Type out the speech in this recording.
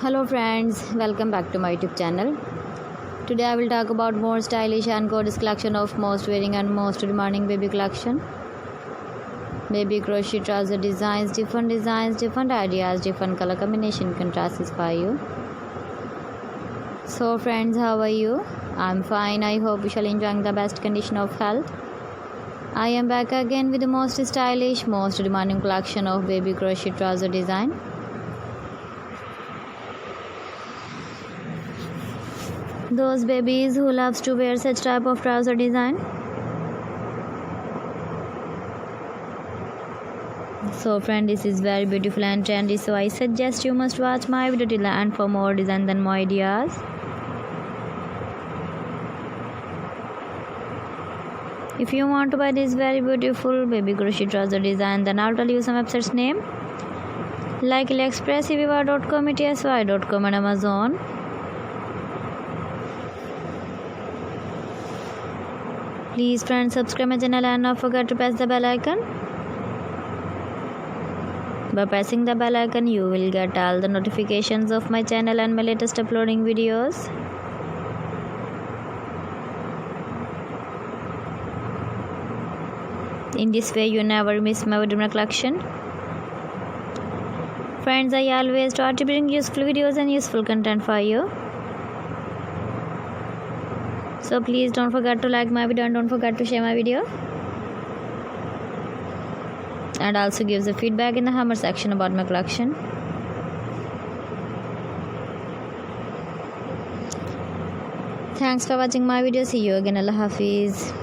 Hello friends, welcome back to my YouTube channel. Today I will talk about more stylish and gorgeous collection of most wearing and most demanding baby collection. Baby crochet trouser designs, different ideas, different color combination contrasts for you. So friends, how are you? I'm fine. I hope you shall enjoying the best condition of health. I am back again with the most stylish, most demanding collection of baby crochet trouser design. Those babies who loves to wear such type of trouser design. So friend, this is very beautiful and trendy, so I suggest you must watch my video till the end for more design and more ideas. If you want to buy this very beautiful baby crochet trouser design, then I'll tell you some websites name like AliExpress, eviva.com, etsy.com and Amazon. Please friends, subscribe my channel and not forget to press the bell icon. By pressing the bell icon, you will get all the notifications of my channel and my latest uploading videos. In this way, you never miss my video collection. Friends, I always try to bring useful videos and useful content for you. So please don't forget to like my video and don't forget to share my video. And also give the feedback in the comment section about my collection. Thanks for watching my video. See you again. Allah Hafiz.